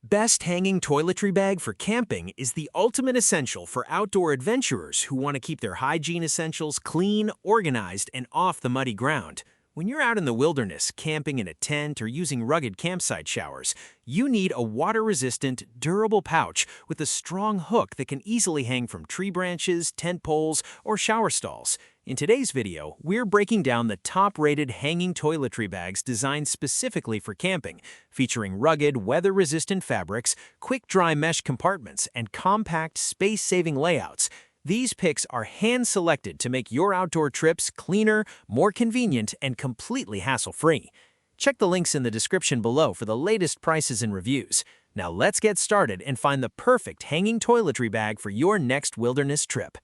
Best hanging toiletry bag for camping is the ultimate essential for outdoor adventurers who want to keep their hygiene essentials clean, organized, and off the muddy ground. When you're out in the wilderness, camping in a tent, or using rugged campsite showers, you need a water-resistant, durable pouch with a strong hook that can easily hang from tree branches, tent poles, or shower stalls. In today's video, we're breaking down the top-rated hanging toiletry bags designed specifically for camping, featuring rugged, weather-resistant fabrics, quick-dry mesh compartments, and compact, space-saving layouts. These picks are hand-selected to make your outdoor trips cleaner, more convenient, and completely hassle-free. Check the links in the description below for the latest prices and reviews. Now let's get started and find the perfect hanging toiletry bag for your next wilderness trip.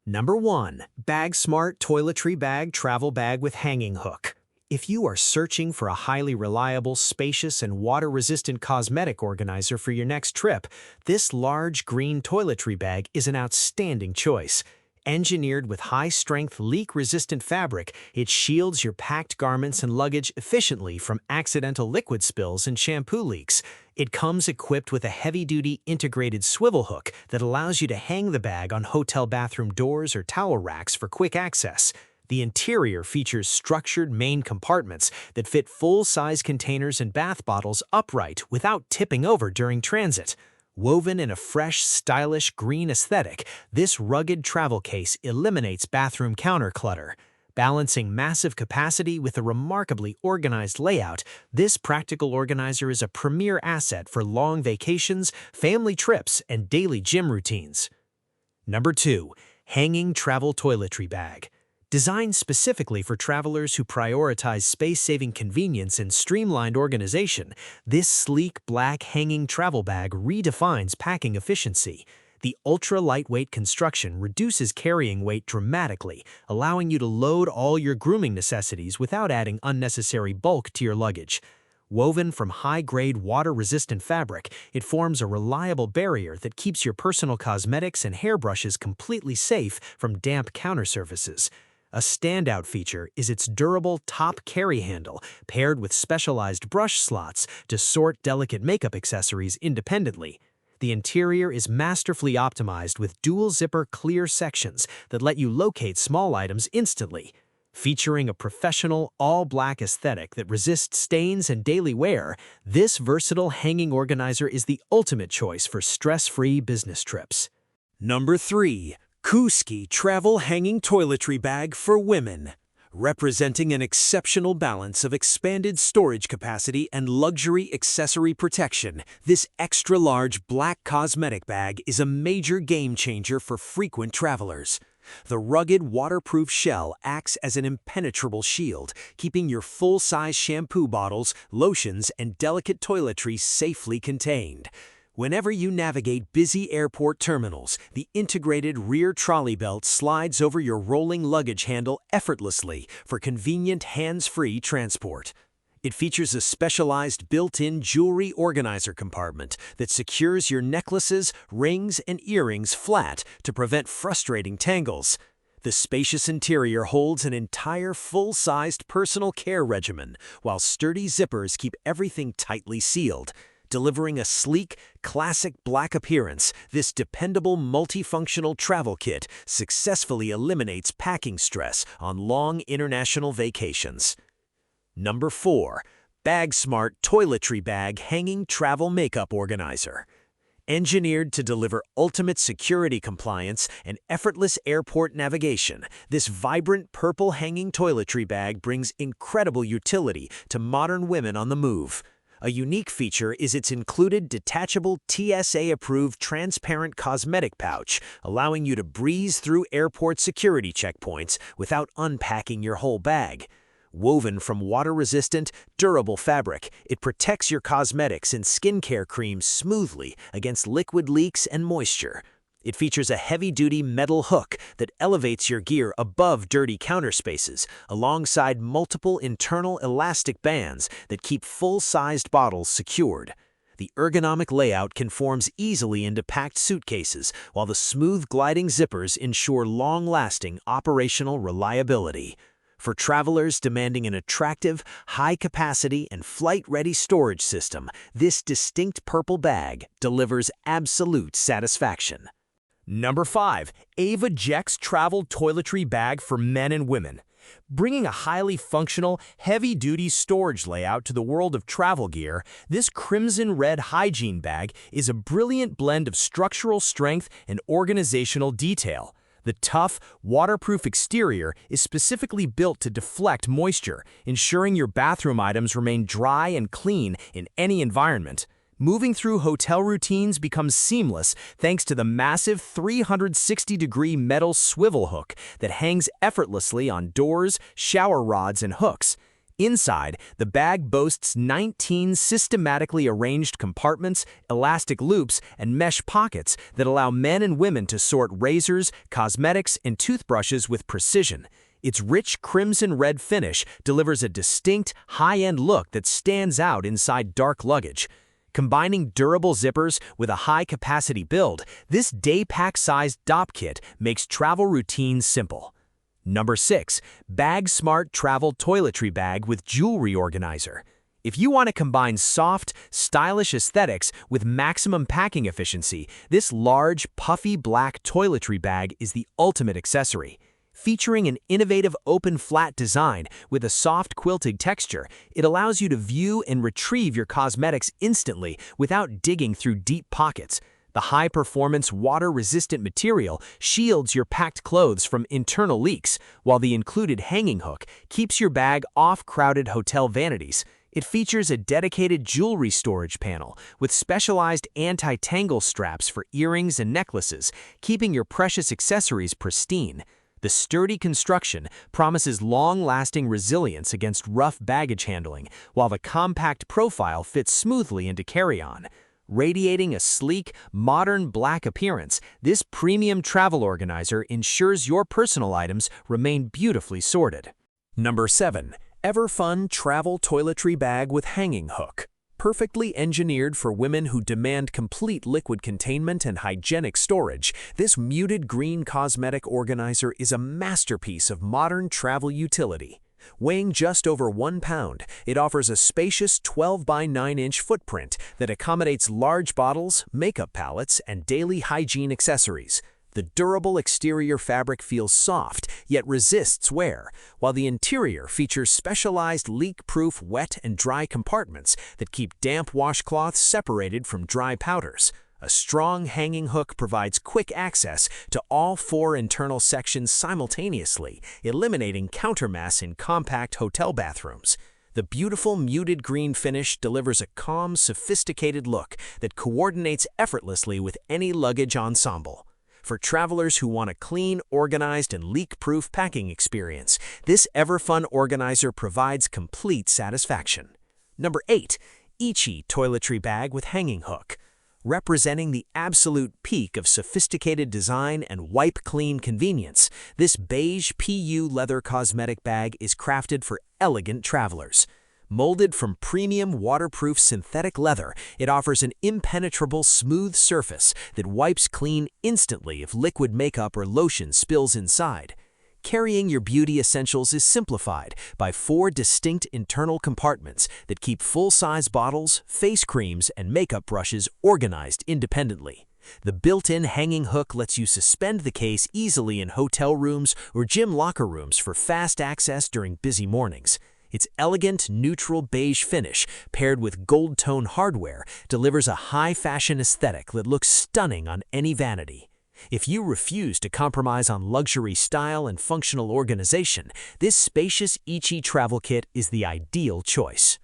Number 1. Bag Smart Toiletry Bag Travel Bag with Hanging Hook. If you are searching for a highly reliable, spacious, and water-resistant cosmetic organizer for your next trip, this large green toiletry bag is an outstanding choice. Engineered with high-strength, leak-resistant fabric, it shields your packed garments and luggage efficiently from accidental liquid spills and shampoo leaks. It comes equipped with a heavy-duty integrated swivel hook that allows you to hang the bag on hotel bathroom doors or towel racks for quick access. The interior features structured main compartments that fit full-size containers and bath bottles upright without tipping over during transit. Woven in a fresh, stylish green aesthetic, this rugged travel case eliminates bathroom counter clutter. Balancing massive capacity with a remarkably organized layout, this practical organizer is a premier asset for long vacations, family trips, and daily gym routines. Number 2. Hanging Travel Toiletry Bag. Designed specifically for travelers who prioritize space-saving convenience and streamlined organization, this sleek black hanging travel bag redefines packing efficiency. The ultra-lightweight construction reduces carrying weight dramatically, allowing you to load all your grooming necessities without adding unnecessary bulk to your luggage. Woven from high-grade water-resistant fabric, it forms a reliable barrier that keeps your personal cosmetics and hairbrushes completely safe from damp counter surfaces. A standout feature is its durable top carry handle, paired with specialized brush slots to sort delicate makeup accessories independently. The interior is masterfully optimized with dual-zipper clear sections that let you locate small items instantly. Featuring a professional, all-black aesthetic that resists stains and daily wear, this versatile hanging organizer is the ultimate choice for stress-free business trips. Number 3. Kuski Travel Hanging Toiletry Bag for Women. Representing an exceptional balance of expanded storage capacity and luxury accessory protection, this extra-large black cosmetic bag is a major game-changer for frequent travelers. The rugged, waterproof shell acts as an impenetrable shield, keeping your full-size shampoo bottles, lotions, and delicate toiletries safely contained. Whenever you navigate busy airport terminals, the integrated rear trolley belt slides over your rolling luggage handle effortlessly for convenient hands-free transport. It features a specialized built-in jewelry organizer compartment that secures your necklaces, rings, and earrings flat to prevent frustrating tangles. The spacious interior holds an entire full-sized personal care regimen, while sturdy zippers keep everything tightly sealed. Delivering a sleek, classic black appearance, this dependable multifunctional travel kit successfully eliminates packing stress on long international vacations. Number 4. Bag Smart Toiletry Bag Hanging Travel Makeup Organizer. Engineered to deliver ultimate security compliance and effortless airport navigation, this vibrant purple hanging toiletry bag brings incredible utility to modern women on the move. A unique feature is its included detachable TSA-approved transparent cosmetic pouch, allowing you to breeze through airport security checkpoints without unpacking your whole bag. Woven from water-resistant, durable fabric, it protects your cosmetics and skincare creams smoothly against liquid leaks and moisture. It features a heavy-duty metal hook that elevates your gear above dirty counter spaces, alongside multiple internal elastic bands that keep full-sized bottles secured. The ergonomic layout conforms easily into packed suitcases, while the smooth gliding zippers ensure long-lasting operational reliability. For travelers demanding an attractive, high-capacity, and flight-ready storage system, this distinct purple bag delivers absolute satisfaction. Number 5. Ava Jex Travel Toiletry Bag for Men and Women. Bringing a highly functional, heavy-duty storage layout to the world of travel gear, this crimson-red hygiene bag is a brilliant blend of structural strength and organizational detail. The tough, waterproof exterior is specifically built to deflect moisture, ensuring your bathroom items remain dry and clean in any environment. Moving through hotel routines becomes seamless thanks to the massive 360-degree metal swivel hook that hangs effortlessly on doors, shower rods, and hooks. Inside, the bag boasts 19 systematically arranged compartments, elastic loops, and mesh pockets that allow men and women to sort razors, cosmetics, and toothbrushes with precision. Its rich crimson-red finish delivers a distinct, high-end look that stands out inside dark luggage. Combining durable zippers with a high-capacity build, this day-pack-sized DOP kit makes travel routines simple. Number 6. Bag Smart Travel Toiletry Bag with Jewelry Organizer. If you want to combine soft, stylish aesthetics with maximum packing efficiency, this large, puffy black toiletry bag is the ultimate accessory. Featuring an innovative open flat design with a soft quilted texture, it allows you to view and retrieve your cosmetics instantly without digging through deep pockets. The high-performance, water-resistant material shields your packed clothes from internal leaks, while the included hanging hook keeps your bag off crowded hotel vanities. It features a dedicated jewelry storage panel with specialized anti-tangle straps for earrings and necklaces, keeping your precious accessories pristine. The sturdy construction promises long-lasting resilience against rough baggage handling, while the compact profile fits smoothly into carry-on. Radiating a sleek, modern black appearance, this premium travel organizer ensures your personal items remain beautifully sorted. Number 7. Everfun Travel Toiletry Bag with Hanging Hook. Perfectly engineered for women who demand complete liquid containment and hygienic storage, this muted green cosmetic organizer is a masterpiece of modern travel utility. Weighing just over 1 pound, it offers a spacious 12 by 9-inch footprint that accommodates large bottles, makeup palettes, and daily hygiene accessories. The durable exterior fabric feels soft, yet resists wear, while the interior features specialized leak-proof wet and dry compartments that keep damp washcloths separated from dry powders. A strong hanging hook provides quick access to all 4 internal sections simultaneously, eliminating countermass in compact hotel bathrooms. The beautiful muted green finish delivers a calm, sophisticated look that coordinates effortlessly with any luggage ensemble. For travelers who want a clean, organized, and leak-proof packing experience, this Everfun organizer provides complete satisfaction. Number 8. Ichi Toiletry Bag with Hanging Hook. Representing the absolute peak of sophisticated design and wipe-clean convenience, this beige PU leather cosmetic bag is crafted for elegant travelers. Molded from premium waterproof synthetic leather, it offers an impenetrable smooth surface that wipes clean instantly if liquid makeup or lotion spills inside. Carrying your beauty essentials is simplified by 4 distinct internal compartments that keep full-size bottles, face creams, and makeup brushes organized independently. The built-in hanging hook lets you suspend the case easily in hotel rooms or gym locker rooms for fast access during busy mornings. Its elegant, neutral beige finish, paired with gold-tone hardware, delivers a high-fashion aesthetic that looks stunning on any vanity. If you refuse to compromise on luxury style and functional organization, this spacious Ichi travel kit is the ideal choice.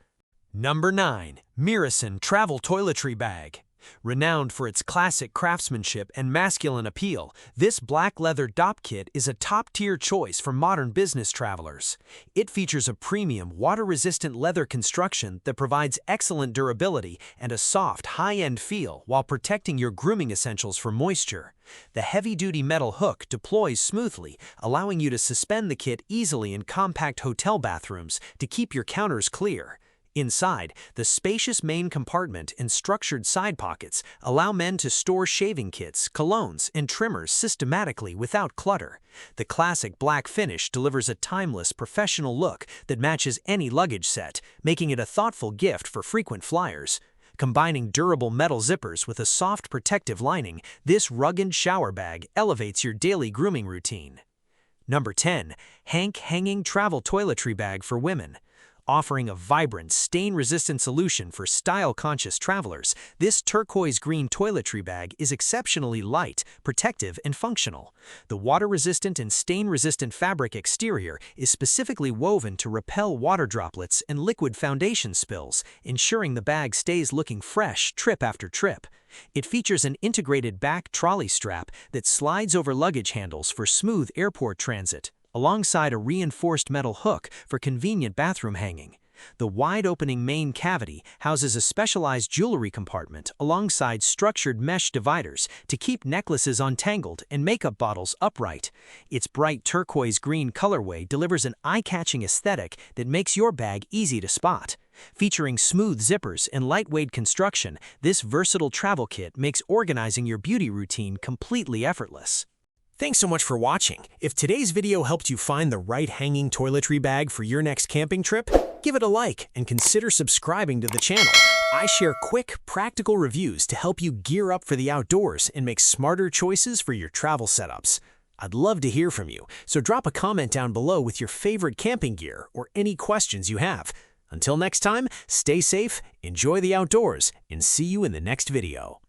Number 9. Mirison Travel Toiletry Bag. Renowned for its classic craftsmanship and masculine appeal, this black leather DOP kit is a top-tier choice for modern business travelers. It features a premium, water-resistant leather construction that provides excellent durability and a soft, high-end feel while protecting your grooming essentials from moisture. The heavy-duty metal hook deploys smoothly, allowing you to suspend the kit easily in compact hotel bathrooms to keep your counters clear. Inside, the spacious main compartment and structured side pockets allow men to store shaving kits, colognes, and trimmers systematically without clutter. The classic black finish delivers a timeless, professional look that matches any luggage set, making it a thoughtful gift for frequent flyers. Combining durable metal zippers with a soft protective lining, this rugged shower bag elevates your daily grooming routine. Number 10. Hank Hanging Travel Toiletry Bag for Women. Offering a vibrant, stain-resistant solution for style-conscious travelers, this turquoise-green toiletry bag is exceptionally light, protective, and functional. The water-resistant and stain-resistant fabric exterior is specifically woven to repel water droplets and liquid foundation spills, ensuring the bag stays looking fresh trip after trip. It features an integrated back trolley strap that slides over luggage handles for smooth airport transit, alongside a reinforced metal hook for convenient bathroom hanging. The wide-opening main cavity houses a specialized jewelry compartment alongside structured mesh dividers to keep necklaces untangled and makeup bottles upright. Its bright turquoise-green colorway delivers an eye-catching aesthetic that makes your bag easy to spot. Featuring smooth zippers and lightweight construction, this versatile travel kit makes organizing your beauty routine completely effortless. Thanks so much for watching. If today's video helped you find the right hanging toiletry bag for your next camping trip, give it a like and consider subscribing to the channel. I share quick, practical reviews to help you gear up for the outdoors and make smarter choices for your travel setups. I'd love to hear from you, so drop a comment down below with your favorite camping gear or any questions you have. Until next time, stay safe, enjoy the outdoors, and see you in the next video.